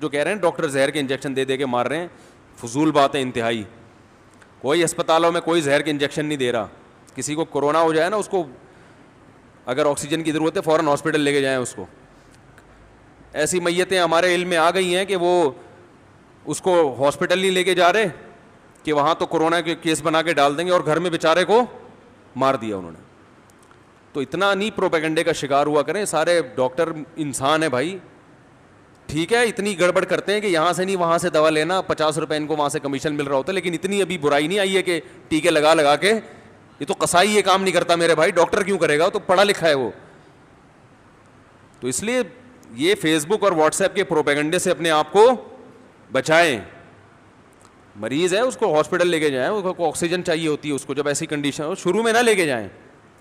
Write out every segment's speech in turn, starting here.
جو کہہ رہے ہیں ڈاکٹر زہر کے انجیکشن دے دے کے مار رہے ہیں, فضول بات ہے انتہائی. کوئی اسپتالوں میں کوئی زہر کے انجیکشن نہیں دے رہا. کسی کو کورونا ہو جائے نا, اس کو اگر آکسیجن کی ضرورت ہے فوراً ہاسپٹل لے کے جائیں اس کو. ایسی میتیں ہمارے علم میں آ گئی ہیں کہ وہ اس کو ہاسپٹل نہیں لے کے جا رہے کہ وہاں تو کورونا کے کیس بنا کے ڈال دیں گے, اور گھر میں بیچارے کو مار دیا انہوں نے. تو اتنا نہیں پروپیگنڈے کا شکار ہوا کریں. سارے ڈاکٹر انسان ہیں بھائی, ٹھیک ہے اتنی گڑبڑ کرتے ہیں کہ یہاں سے نہیں وہاں سے دوا لینا, 50 روپے ان کو وہاں سے کمیشن مل رہا ہوتا ہے, لیکن اتنی ابھی برائی نہیں آئی ہے کہ ٹیکے لگا لگا کے. یہ تو قصائی یہ کام نہیں کرتا میرے بھائی, ڈاکٹر کیوں کرے گا, تو پڑھا لکھا ہے وہ. تو اس لیے یہ فیس بک اور واٹس ایپ کے پروپیگنڈے سے اپنے آپ کو بچائیں. مریض ہے اس کو ہاسپٹل لے کے جائیں, اس کو آکسیجن چاہیے ہوتی ہے اس کو, جب ایسی کنڈیشن ہو شروع میں نہ لے کے جائیں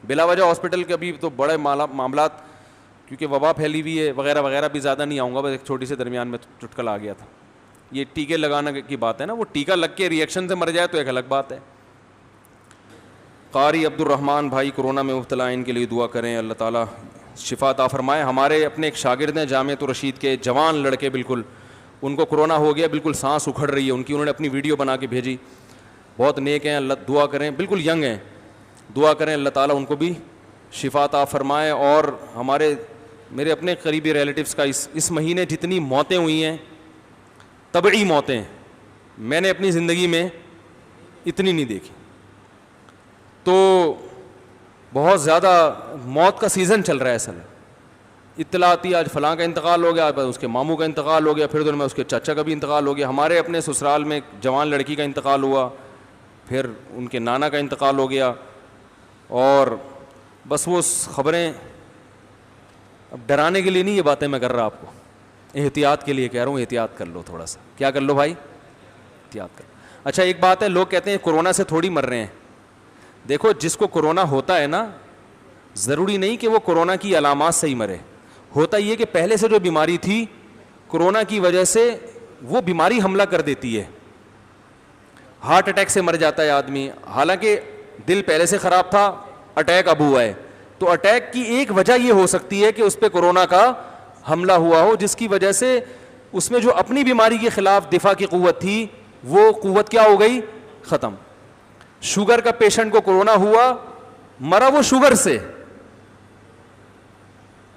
بلا وجہ ہاسپٹل کے. ابھی تو بڑے معاملات, کیونکہ وبا پھیلی ہوئی ہے وغیرہ وغیرہ, بھی زیادہ نہیں آؤں گا, بس ایک چھوٹی سے درمیان میں چٹکل آ گیا تھا. یہ ٹیکے لگانا کی بات ہے نا, وہ ٹیکہ لگ کے ریئیکشن سے مر جائے تو ایک الگ بات ہے. قاری عبد الرحمن بھائی کورونا میں مبتلا, ان کے لیے دعا کریں, اللہ تعالیٰ شفا عطا فرمائے. ہمارے اپنے ایک شاگرد ہیں جامعۃ الرشید کے, جوان لڑکے بالکل, ان کو کورونا ہو گیا, بالکل سانس اکھڑ رہی ہے ان کی, انہوں نے اپنی ویڈیو بنا کے بھیجی. بہت نیک ہیں, اللہ دعا کریں, بالکل ینگ ہیں, دعا کریں اللہ تعالیٰ ان کو بھی شفا عطا فرمائے. اور میرے اپنے قریبی ریلیٹیوز کا اس مہینے جتنی موتیں ہوئی ہیں, طبعی موتیں, میں نے اپنی زندگی میں اتنی نہیں دیکھی. تو بہت زیادہ موت کا سیزن چل رہا ہے اصل. اطلاع آتی آج فلاں کا انتقال ہو گیا, اس کے ماموں کا انتقال ہو گیا, پھر دن میں اس کے چاچا کا بھی انتقال ہو گیا. ہمارے اپنے سسرال میں جوان لڑکی کا انتقال ہوا, پھر ان کے نانا کا انتقال ہو گیا. اور بس وہ خبریں, اب ڈرانے کے لیے نہیں یہ باتیں میں کر رہا آپ کو, احتیاط کے لیے کہہ رہا ہوں. احتیاط کر لو تھوڑا سا, کیا کر لو بھائی, احتیاط کر. اچھا ایک بات ہے, لوگ کہتے ہیں کورونا سے تھوڑی مر رہے ہیں. دیکھو جس کو کورونا ہوتا ہے نا, ضروری نہیں کہ وہ کورونا کی علامات سے ہی مرے. ہوتا یہ کہ پہلے سے جو بیماری تھی کورونا کی وجہ سے وہ بیماری حملہ کر دیتی ہے. ہارٹ اٹیک سے مر جاتا ہے آدمی, حالانکہ دل پہلے سے خراب تھا, اٹیک اب ہوا ہے. تو اٹیک کی ایک وجہ یہ ہو سکتی ہے کہ اس پہ کورونا کا حملہ ہوا ہو, جس کی وجہ سے اس میں جو اپنی بیماری کے خلاف دفاع کی قوت تھی وہ قوت کیا ہو گئی, ختم. شوگر کا پیشنٹ کو کورونا ہوا, مرا وہ شوگر سے.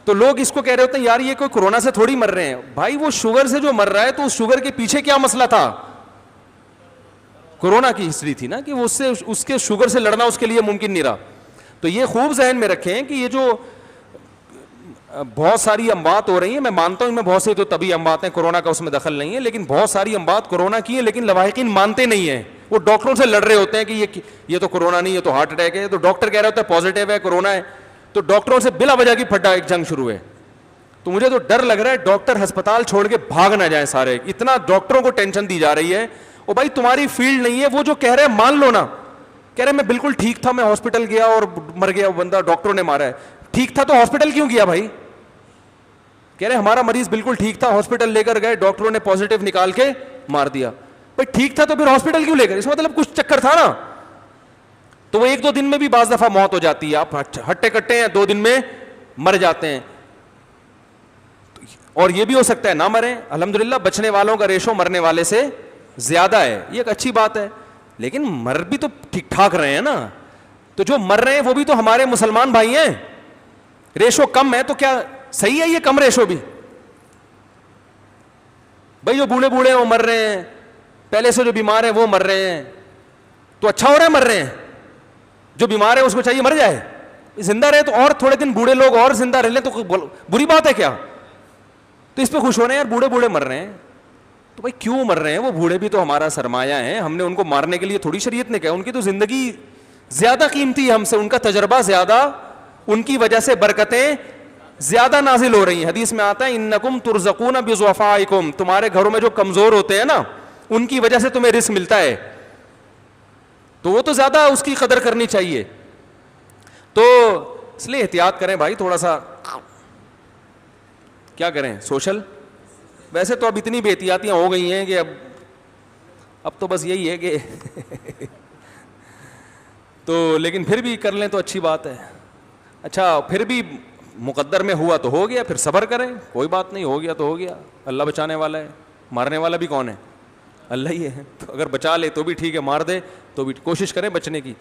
تو لوگ اس کو کہہ رہے ہوتے ہیں یار یہ کوئی کورونا سے تھوڑی مر رہے ہیں. بھائی وہ شوگر سے جو مر رہا ہے تو اس شوگر کے پیچھے کیا مسئلہ تھا, کورونا کی ہسٹری تھی نا, کہ اس کے شوگر سے لڑنا اس کے لیے ممکن نہیں رہا. تو یہ خوب ذہن میں رکھیں کہ یہ جو بہت ساری اموات ہو رہی ہیں, میں مانتا ہوں ان میں بہت سے تو طبی اموات ہیں, کورونا کا اس میں دخل نہیں ہے, لیکن بہت ساری اموات کورونا کی ہیں, لیکن لواحقین مانتے نہیں ہیں. وہ ڈاکٹروں سے لڑ رہے ہوتے ہیں کہ یہ تو کورونا نہیں, یہ تو ہارٹ اٹیک ہے. تو ڈاکٹر کہہ رہے ہوتا ہے پازیٹیو ہے, کورونا ہے. تو ڈاکٹروں سے بلا وجہ کی پھڈا ایک جنگ شروع ہے. تو مجھے تو ڈر لگ رہا ہے ڈاکٹر ہسپتال چھوڑ کے بھاگ نہ جائیں سارے, اتنا ڈاکٹروں کو ٹینشن دی جا رہی ہے. او بھائی تمہاری فیلڈ نہیں ہے, وہ جو کہہ رہے ہیں مان لو نا. کہہ رہے میں بالکل ٹھیک تھا, میں ہاسپٹل گیا اور مر گیا وہ بندہ, ڈاکٹروں نے مارا ہے. ٹھیک تھا تو ہاسپٹل کیوں گیا بھائی؟ کہہ رہے ہمارا مریض بالکل ٹھیک تھا, ہاسپٹل لے کر گئے, ڈاکٹروں نے پازیٹیو نکال کے مار دیا. بھائی ٹھیک تھا تو پھر ہاسپٹل کیوں لے گئے؟ اس مطلب کچھ چکر تھا نا. تو وہ 1-2 دن میں بھی بعض دفعہ موت ہو جاتی ہے, آپ ہٹے کٹے ہیں 2 دن میں مر جاتے ہیں. اور یہ بھی ہو سکتا ہے نہ مریں, الحمدللہ بچنے والوں کا ریشو مرنے والے سے زیادہ ہے, یہ ایک اچھی بات ہے. لیکن مر بھی تو ٹھیک ٹھاک رہے ہیں نا. تو جو مر رہے ہیں وہ بھی تو ہمارے مسلمان بھائی ہیں. ریشو کم ہے تو کیا صحیح ہے یہ کم ریشو بھی؟ بھائی جو بوڑھے بوڑھے ہیں وہ مر رہے ہیں, پہلے سے جو بیمار ہیں وہ مر رہے ہیں, تو اچھا ہو رہا ہے مر رہے ہیں. جو بیمار ہے اس کو چاہیے مر جائے, زندہ رہے تو اور تھوڑے دن بوڑھے لوگ اور زندہ رہ لیں تو بری بات ہے کیا؟ تو اس پہ خوش ہو رہے ہیں یار, بوڑھے بوڑھے مر رہے ہیں. تو بھائی کیوں مر رہے ہیں؟ وہ بوڑھے بھی تو ہمارا سرمایہ ہیں, ہم نے ان کو مارنے کے لیے تھوڑی شریعت نے کہا. ان کی تو زندگی زیادہ قیمتی ہے ہم سے, ان کا تجربہ زیادہ, ان کی وجہ سے برکتیں زیادہ نازل ہو رہی ہیں. حدیث میں آتا ہے انکم ترزقون بضعفائکم, تمہارے گھروں میں جو کمزور ہوتے ہیں نا ان کی وجہ سے تمہیں رزق ملتا ہے, تو وہ تو زیادہ اس کی قدر کرنی چاہیے. تو اس لیے احتیاط کریں بھائی, تھوڑا سا کیا کریں سوشل. ویسے تو اب اتنی بے احتیاطیاں ہو گئی ہیں کہ اب تو بس یہی ہے کہ تو لیکن پھر بھی کر لیں تو اچھی بات ہے. اچھا پھر بھی مقدر میں ہوا تو ہو گیا, پھر صبر کریں, کوئی بات نہیں, ہو گیا تو ہو گیا, اللہ بچانے والا ہے. مارنے والا بھی کون ہے؟ اللہ ہی ہے. تو اگر بچا لے تو بھی ٹھیک ہے, مار دے تو بھی کوشش کریں بچنے کی.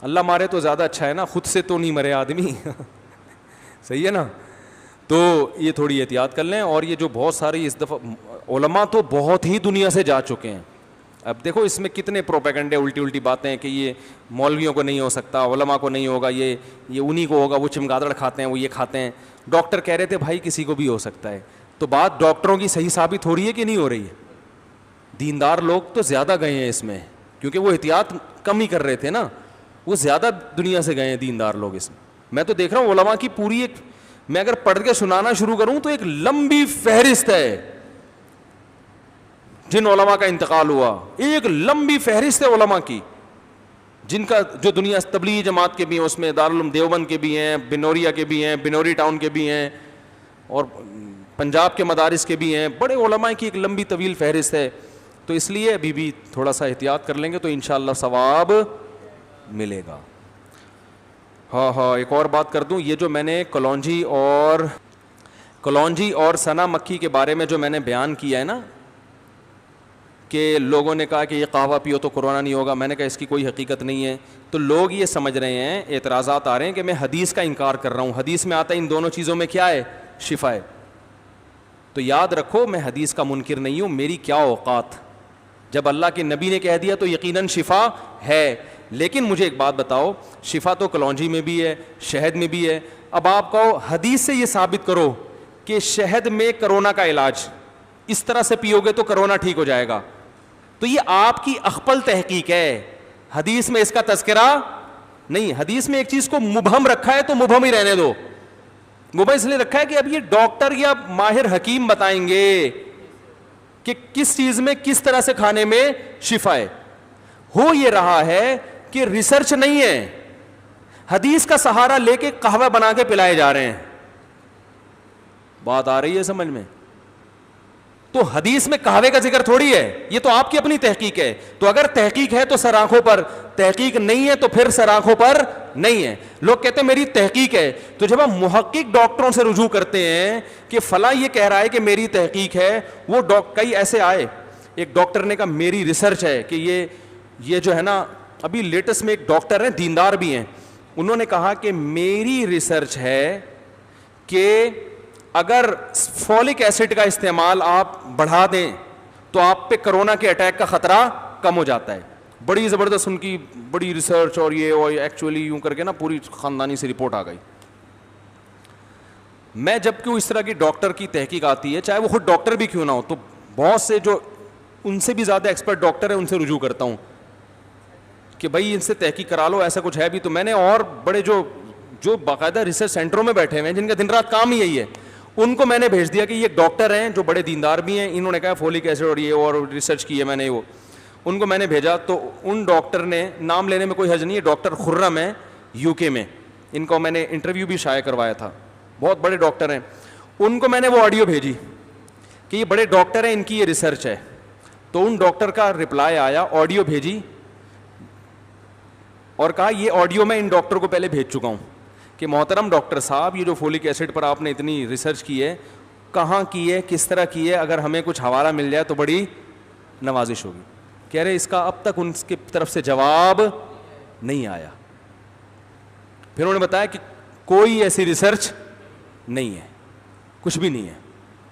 اللہ مارے تو زیادہ اچھا ہے نا, خود سے تو نہیں مرے آدمی. صحیح ہے نا. تو یہ تھوڑی احتیاط کر لیں. اور یہ جو بہت ساری اس دفعہ علماء تو بہت ہی دنیا سے جا چکے ہیں. اب دیکھو اس میں کتنے پروپیگنڈے, الٹی الٹی باتیں کہ یہ مولویوں کو نہیں ہو سکتا, علماء کو نہیں ہوگا, یہ انہی کو ہوگا, وہ چمگادڑ کھاتے ہیں, وہ یہ کھاتے ہیں. ڈاکٹر کہہ رہے تھے بھائی کسی کو بھی ہو سکتا ہے. تو بات ڈاکٹروں کی صحیح ثابت ہو رہی ہے کہ نہیں ہو رہی ہے؟ دیندار لوگ تو زیادہ گئے ہیں اس میں, کیونکہ وہ احتیاط کم ہی کر رہے تھے نا, وہ زیادہ دنیا سے گئے ہیں دیندار لوگ اس میں. میں تو دیکھ رہا ہوں علماء کی پوری ایک, میں اگر پڑھ کے سنانا شروع کروں تو ایک لمبی فہرست ہے جن علماء کا انتقال ہوا, ایک لمبی فہرست ہے علماء کی جن کا, جو دنیا تبلیغی جماعت کے بھی ہیں, اس میں دارالعلوم دیوبند کے بھی ہیں, بنوریا کے بھی ہیں, بنوری ٹاؤن کے بھی ہیں, اور پنجاب کے مدارس کے بھی ہیں. بڑے علماء کی ایک لمبی طویل فہرست ہے. تو اس لیے ابھی بھی تھوڑا سا احتیاط کر لیں گے تو انشاءاللہ ثواب ملے گا. ہاں ایک اور بات کر دوں, یہ جو میں نے کلونجی اور سنا مکھی کے بارے میں جو میں نے بیان کیا ہے نا, کہ لوگوں نے کہا کہ یہ قہوہ پیو تو کرونا نہیں ہوگا, میں نے کہا اس کی کوئی حقیقت نہیں ہے. تو لوگ یہ سمجھ رہے ہیں, اعتراضات آ رہے ہیں کہ میں حدیث کا انکار کر رہا ہوں. حدیث میں آتا ہے ان دونوں چیزوں میں کیا ہے؟ شفا ہے. تو یاد رکھو میں حدیث کا منکر نہیں ہوں, میری کیا اوقات, جب اللہ کے نبی نے کہہ دیا تو یقیناً شفا ہے. لیکن مجھے ایک بات بتاؤ, شفا تو کلونجی میں بھی ہے, شہد میں بھی ہے. اب آپ کہو حدیث سے یہ ثابت کرو کہ شہد میں کرونا کا علاج اس طرح سے پیو گے تو کرونا ٹھیک ہو جائے گا, تو یہ آپ کی اخپل تحقیق ہے, حدیث میں اس کا تذکرہ نہیں. حدیث میں ایک چیز کو مبہم رکھا ہے تو مبہم ہی رہنے دو. مبہم اس لیے رکھا ہے کہ اب یہ ڈاکٹر یا ماہر حکیم بتائیں گے کہ کس چیز میں کس طرح سے کھانے میں شفا ہے. ہو یہ رہا ہے کہ ریسرچ نہیں ہے, حدیث کا سہارا لے کے قہوہ بنا کے پلائے جا رہے ہیں. بات آ رہی ہے سمجھ میں؟ تو حدیث میں قہوے کا ذکر تھوڑی ہے, یہ تو آپ کی اپنی تحقیق ہے. تو اگر تحقیق ہے تو سر آنکھوں پر, تحقیق نہیں ہے تو پھر سر آنکھوں پر نہیں ہے. لوگ کہتے ہیں میری تحقیق ہے, تو جب ہم محقق ڈاکٹروں سے رجوع کرتے ہیں کہ فلاں یہ کہہ رہا ہے کہ میری تحقیق ہے, وہ کئی ایسے آئے, ایک ڈاکٹر نے کہا میری ریسرچ ہے کہ یہ جو ہے نا, ابھی لیٹسٹ میں ایک ڈاکٹر ہیں دیندار بھی ہیں, انہوں نے کہا کہ میری ریسرچ ہے کہ اگر فولک ایسڈ کا استعمال آپ بڑھا دیں تو آپ پہ کرونا کے اٹیک کا خطرہ کم ہو جاتا ہے. بڑی زبردست ان کی بڑی ریسرچ, اور یہ اور ایکچولی یوں کر کے نا پوری خاندانی سے رپورٹ آ گئی. میں جب کہ اس طرح کی ڈاکٹر کی تحقیق آتی ہے, چاہے وہ خود ڈاکٹر بھی کیوں نہ ہو, تو بہت سے جو ان سے بھی زیادہ ایکسپرٹ ڈاکٹر ہیں ان سے رجوع کرتا ہوں کہ بھائی ان سے تحقیق کرا لو, ایسا کچھ ہے بھی. تو میں نے اور بڑے جو باقاعدہ ریسرچ سینٹروں میں بیٹھے ہوئے ہیں, جن کا دن رات کام ہی یہی ہے, ان کو میں نے بھیج دیا کہ یہ ڈاکٹر ہیں جو بڑے دیندار بھی ہیں, انہوں نے کہا فولک ایسڈ اور یہ اور ریسرچ کی ہے میں نے, وہ ان کو میں نے بھیجا. تو ان ڈاکٹر نے, نام لینے میں کوئی حرج نہیں ہے, ڈاکٹر خرم ہے یو کے میں, ان کو میں نے انٹرویو بھی شائع کروایا تھا, بہت بڑے ڈاکٹر ہیں. ان کو میں نے وہ آڈیو بھیجی کہ یہ بڑے ڈاکٹر ہیں, ان کی یہ ریسرچ ہے. تو ان ڈاکٹر کا رپلائی آیا, آڈیو بھیجی اور کہا یہ آڈیو میں ان ڈاکٹر کو پہلے بھیج چکا ہوں کہ محترم ڈاکٹر صاحب, یہ جو فولک ایسڈ پر آپ نے اتنی ریسرچ کی ہے, کہاں کی ہے, کس طرح کی ہے, اگر ہمیں کچھ حوالہ مل جائے تو بڑی نوازش ہوگی. کہہ رہے اس کا اب تک ان کی طرف سے جواب نہیں آیا. پھر انہوں نے بتایا کہ کوئی ایسی ریسرچ نہیں ہے, کچھ بھی نہیں ہے,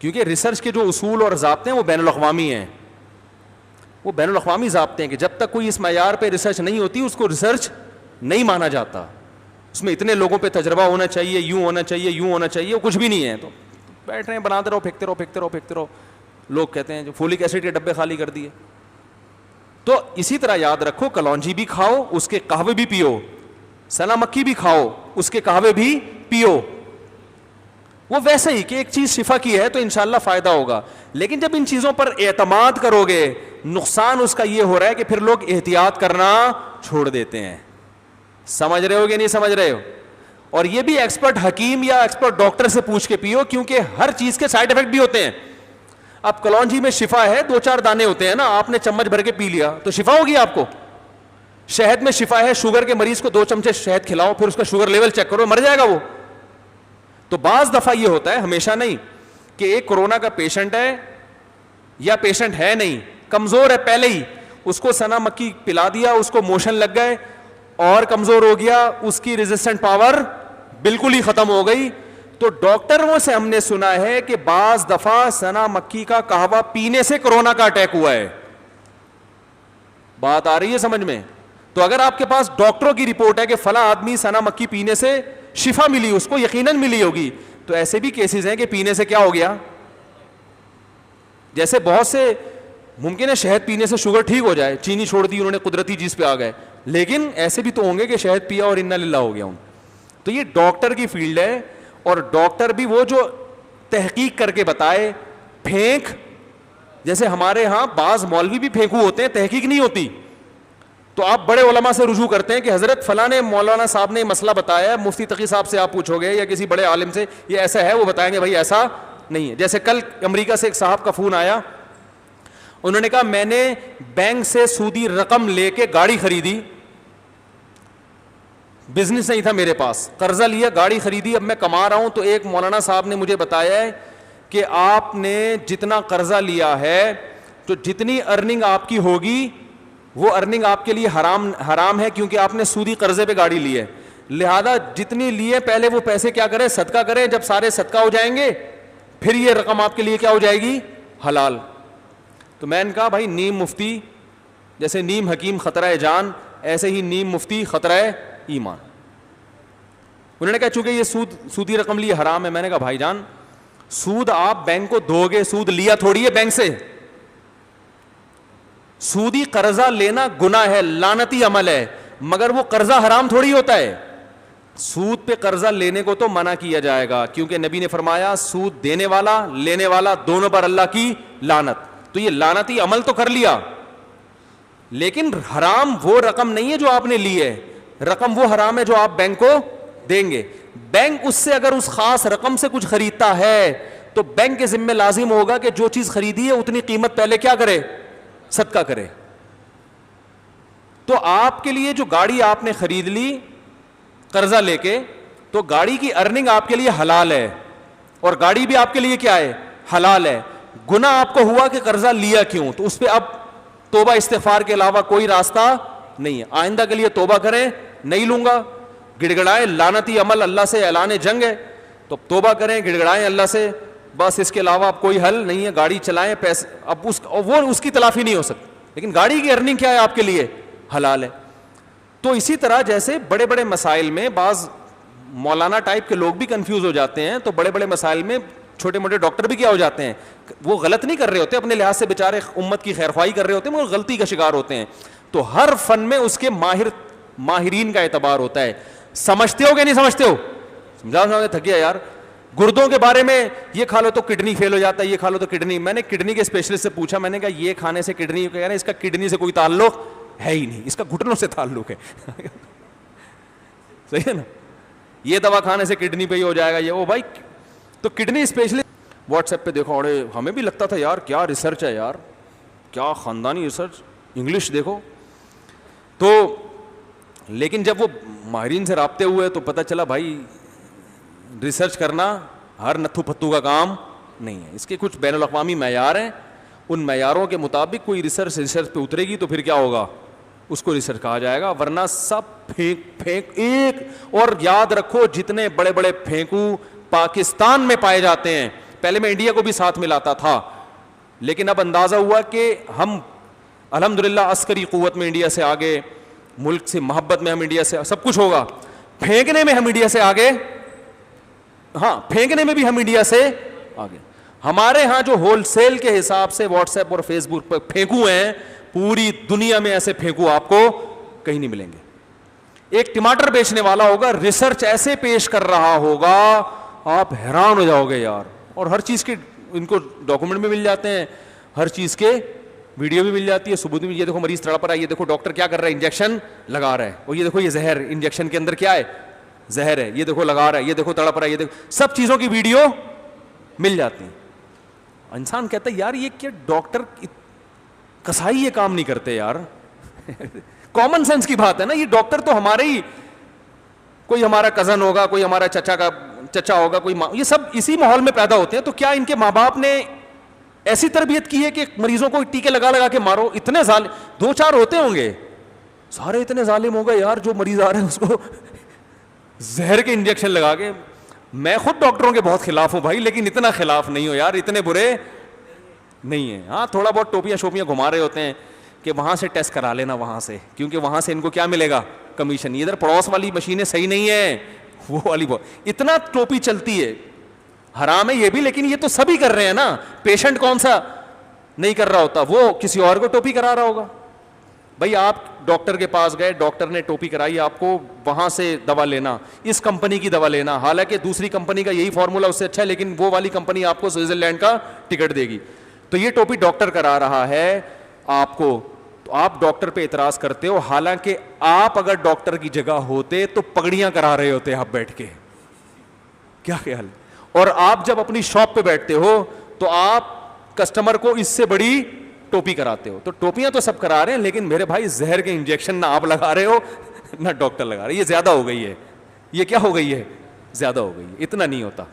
کیونکہ ریسرچ کے جو اصول اور ضابطے ہیں وہ بین الاقوامی ہیں, وہ بین الاقوامی ضابطے ہیں کہ جب تک کوئی اس معیار پہ ریسرچ نہیں ہوتی اس کو ریسرچ نہیں مانا جاتا. اس میں اتنے لوگوں پہ تجربہ ہونا چاہیے, یوں ہونا چاہیے, یوں ہونا چاہیے, وہ کچھ بھی نہیں ہے. تو بیٹھ رہے ہیں, بناتے رہو, پھینکتے رہو, پھینکتے رہو, پھینکتے رہو. لوگ کہتے ہیں جو فولک ایسڈ کے ڈبے خالی کر دیے. تو اسی طرح یاد رکھو, کلونجی بھی کھاؤ, اس کے قہوے بھی پیو, سنا مکھی بھی کھاؤ, اس کے قہوے بھی پیو. وہ ویسے ہی کہ ایک چیز شفا کی ہے تو انشاءاللہ فائدہ ہوگا. لیکن جب ان چیزوں پر اعتماد کرو گے, نقصان اس کا یہ ہو رہا ہے کہ پھر لوگ احتیاط کرنا چھوڑ دیتے ہیں. سمجھ رہے ہو کہ نہیں سمجھ رہے ہو؟ اور یہ بھی ایکسپرٹ حکیم یا ایکسپرٹ ڈاکٹر سے پوچھ کے پیو, کیونکہ ہر چیز کے سائیڈ افیکٹ بھی ہوتے ہیں. اب کلونجی میں شفا ہے, 2-4 دانے ہوتے ہیں نا, آپ نے چمچ بھر کے پی لیا تو شفا ہوگی آپ کو. شہد میں شفا ہے, شوگر کے مریض کو 2 چمچے شہد کھلاؤ, پھر اس کا شوگر لیول چیک کرو, مر جائے گا وہ. تو بعض دفعہ یہ ہوتا ہے, ہمیشہ نہیں, کہ ایک کورونا کا پیشنٹ ہے, یا پیشنٹ ہے نہیں, کمزور ہے پہلے ہی, اس کو سنا مکی پلا دیا, اس کو موشن لگ گئے اور کمزور ہو گیا, اس کی ریزسٹنٹ پاور بالکل ہی ختم ہو گئی. تو ڈاکٹروں سے ہم نے سنا ہے کہ بعض دفعہ سنا مکی کا قہوہ پینے سے کورونا کا اٹیک ہوا ہے. بات آ رہی ہے سمجھ میں؟ تو اگر آپ کے پاس ڈاکٹروں کی رپورٹ ہے کہ فلاں آدمی سنا مکی پینے سے شفا ملی, اس کو یقیناً ملی ہوگی, تو ایسے بھی کیسز ہیں کہ پینے سے کیا ہو گیا. جیسے بہت سے ممکن ہے شہد پینے سے شوگر ٹھیک ہو جائے, چینی چھوڑ دی انہوں نے, قدرتی چیز پہ آ گئے, لیکن ایسے بھی تو ہوں گے کہ شہد پیا اور انا للہ ہو گیا ہوں. تو یہ ڈاکٹر کی فیلڈ ہے, اور ڈاکٹر بھی وہ جو تحقیق کر کے بتائے. پھینک, جیسے ہمارے ہاں بعض مولوی بھی پھینکو ہوتے ہیں, تحقیق نہیں ہوتی, تو آپ بڑے علماء سے رجوع کرتے ہیں کہ حضرت فلاں نے مولانا صاحب نے مسئلہ بتایا ہے, مفتی تقی صاحب سے آپ پوچھو گے یا کسی بڑے عالم سے یہ ایسا ہے, وہ بتائیں گے بھائی ایسا نہیں ہے. جیسے کل امریکہ سے ایک صاحب کا فون آیا, انہوں نے کہا میں نے بینک سے سودی رقم لے کے گاڑی خریدی, بزنس نہیں تھا میرے پاس, قرضہ لیا گاڑی خریدی, اب میں کما رہا ہوں. تو ایک مولانا صاحب نے مجھے بتایا ہے کہ آپ نے جتنا قرضہ لیا ہے تو جتنی ارننگ آپ کی ہوگی وہ ارننگ آپ کے لیے حرام ہے, کیونکہ آپ نے سودی قرضے پہ گاڑی لی ہے. لہذا جتنی لیے پہلے وہ پیسے کیا کریں, صدقہ کریں. جب سارے صدقہ ہو جائیں گے پھر یہ رقم آپ کے لیے کیا ہو جائے گی, حلال. تو میں نے کہا بھائی نیم مفتی, جیسے نیم حکیم خطرہ جان, ایسے ہی نیم مفتی خطرہ ایمان. انہوں نے کہا چونکہ یہ سودی رقم لی حرام ہے. میں نے کہا بھائی جان سود آپ بینک کو دو گے, سود لیا تھوڑی ہے بینک سے. سودی قرضہ لینا گناہ ہے, لعنتی عمل ہے, مگر وہ قرضہ حرام تھوڑی ہوتا ہے. سود پہ قرضہ لینے کو تو منع کیا جائے گا, کیونکہ نبی نے فرمایا سود دینے والا لینے والا دونوں پر اللہ کی لعنت. تو یہ لعنتی عمل تو کر لیا, لیکن حرام وہ رقم نہیں ہے جو آپ نے لی ہے, رقم وہ حرام ہے جو آپ بینک کو دیں گے. بینک اس سے اگر اس خاص رقم سے کچھ خریدتا ہے تو بینک کے ذمہ لازم ہوگا کہ جو چیز خریدی ہے اتنی قیمت پہلے کیا کرے, صدقہ کرے. تو آپ کے لیے جو گاڑی آپ نے خرید لی قرضہ لے کے, تو گاڑی کی ارننگ آپ کے لیے حلال ہے, اور گاڑی بھی آپ کے لیے کیا ہے, حلال ہے. گناہ آپ کو ہوا کہ قرضہ لیا کیوں, تو اس پہ اب توبہ استغفار کے علاوہ کوئی راستہ نہیں ہے. آئندہ کے لیے توبہ کریں, نہیں لوں گا, گڑ گڑائے, لعنتی عمل, اللہ سے اعلان جنگ ہے, تو توبہ کریں, گڑ گڑائیں اللہ سے, بس اس کے علاوہ اب کوئی حل نہیں ہے. گاڑی چلائیں, پیسے اب اس کی تلافی نہیں ہو سکتی, لیکن گاڑی کی ارننگ کیا ہے آپ کے لیے, حلال ہے. تو اسی طرح جیسے بڑے بڑے مسائل میں بعض مولانا ٹائپ کے لوگ بھی کنفیوز ہو جاتے ہیں, تو بڑے بڑے مسائل میں چھوٹے موٹے ڈاکٹر بھی کیا ہو جاتے ہیں, وہ غلط نہیں کر رہے ہوتے, اپنے لحاظ سے بیچارے امت کی خیرخواہی کر رہے ہوتے ہیں, مگر غلطی کا شکار ہوتے ہیں. تو ہر فن میں اس کے ماہرین کا اعتبار ہوتا ہے. سمجھتے ہو کہ نہیں سمجھتے ہو, سمجھا تھک گیا یار. گردوں کے بارے میں یہ کھا لو تو کڈنی فیل ہو جاتا ہے, یہ کھا لو تو کڈنی. میں نے کڈنی کے اسپیشلسٹ سے پوچھا, میں نے کہا یہ کھانے سے کڈنی, کہہ رہے ہیں اس کا کڈنی سے کوئی تعلق ہے ہی نہیں, اس کا گھٹنوں سے تعلق ہے. صحیح ہے نا, یہ دوا کھانے سے کڈنی پہ ہی ہو جائے گا یہ, وہ بھائی تو کڈنی اسپیشلسٹ واٹس ایپ پہ دیکھو, اور ہمیں بھی لگتا تھا یار کیا ریسرچ ہے یار, کیا خاندانی ریسرچ, انگلش دیکھو. تو لیکن جب وہ ماہرین سے رابطے ہوئے تو پتہ چلا بھائی ریسرچ کرنا ہر نتھو پتھو کا کام نہیں ہے, اس کے کچھ بین الاقوامی معیار ہیں, ان معیاروں کے مطابق کوئی ریسرچ پہ اترے گی تو پھر کیا ہوگا, اس کو ریسرچ کہا جائے گا, ورنہ سب پھینک ایک. اور یاد رکھو جتنے بڑے بڑے پھینکو پاکستان میں پائے جاتے ہیں, پہلے میں انڈیا کو بھی ساتھ ملاتا تھا, لیکن اب اندازہ ہوا کہ ہم الحمدللہ عسکری قوت میں انڈیا سے آگے, ملک سے محبت میں ہم انڈیا سے, سب کچھ ہوگا, پھینکنے میں ہم انڈیا سے آگے, ہاں پھینکنے میں بھی ہم انڈیا سے آگے. ہمارے ہاں جو ہول سیل کے حساب سے واٹس ایپ اور فیس بک پر پھینکو ہیں, پوری دنیا میں ایسے پھینکو آپ کو کہیں نہیں ملیں گے. ایک ٹماٹر بیچنے والا ہوگا, ریسرچ ایسے پیش کر رہا ہوگا آپ حیران ہو جاؤ گے یار, اور ہر چیز کے ان کو ڈاکومنٹ بھی مل جاتے ہیں, ہر چیز کے ویڈیو بھی مل جاتی ہے, ثبوت بھی. یہ دیکھو مریض تڑپ رہا ہے, یہ دیکھو ڈاکٹر کیا کر رہا ہے, انجیکشن لگا رہا ہے, اور یہ دیکھو یہ زہر, انجیکشن کے اندر کیا ہے, زہر ہے, یہ دیکھو لگا رہا ہے, یہ دیکھو تڑپ رہا ہے, یہ دیکھو, سب چیزوں کی ویڈیو مل جاتی ہیں. انسان کہتا ہے یار یہ کیا ڈاکٹر کسائی یہ کام نہیں کرتے یار. کامن سینس کی بات ہے نا, یہ ڈاکٹر تو ہمارے ہی, کوئی ہمارا کزن ہوگا, کوئی ہمارا چچا ہوگا, کوئی یہ سب اسی ماحول میں پیدا ہوتے ہیں. تو کیا ان کے ماں باپ نے ایسی تربیت کی ہے کہ مریضوں کو ٹیکے لگا لگا کے مارو. اتنے ظالم, 2-4 ہوتے ہوں گے, سارے اتنے ظالم ہو گئے یار, جو مریض آ رہے ہیں اس کو زہر کے انجیکشن لگا کے. میں خود ڈاکٹروں کے بہت خلاف ہوں بھائی, لیکن اتنا خلاف نہیں ہو یار, اتنے برے نہیں ہیں. ہاں تھوڑا بہت ٹوپیاں شوپیاں گھما رہے ہوتے ہیں کہ وہاں سے ٹیسٹ کرا لینا وہاں سے, کیونکہ وہاں سے ان کو کیا ملے گا, کمیشن. ادھر پڑوس والی مشینیں صحیح نہیں ہیں, وہ والی بہت, اتنا ٹوپی چلتی ہے. حرام ہے یہ بھی, لیکن یہ تو سبھی کر رہے ہیں نا. پیشنٹ کون سا نہیں کر رہا ہوتا, وہ کسی اور کو ٹوپی کرا رہا ہوگا. بھائی آپ ڈاکٹر کے پاس گئے, ڈاکٹر نے ٹوپی کرائی آپ کو, وہاں سے دوا لینا, اس کمپنی کی دوا لینا, حالانکہ دوسری کمپنی کا یہی فارمولا اس سے اچھا ہے, لیکن وہ والی کمپنی آپ کو سوئٹزرلینڈ کا ٹکٹ دے گی. تو یہ ٹوپی ڈاکٹر کرا رہا ہے آپ کو, تو آپ ڈاکٹر پہ اعتراض کرتے ہو, حالانکہ آپ اگر ڈاکٹر کی جگہ ہوتے تو پگڑیاں کرا رہے ہوتے آپ بیٹھ کے. کیا خیال ہے؟ اور آپ جب اپنی شاپ پہ بیٹھتے ہو تو آپ کسٹمر کو اس سے بڑی ٹوپی کراتے ہو. تو ٹوپیاں تو سب کرا رہے ہیں, لیکن میرے بھائی زہر کے انجیکشن نہ آپ لگا رہے ہو نہ ڈاکٹر لگا رہے. یہ زیادہ ہو گئی ہے, یہ کیا ہو گئی ہے, زیادہ ہو گئی ہے, اتنا نہیں ہوتا.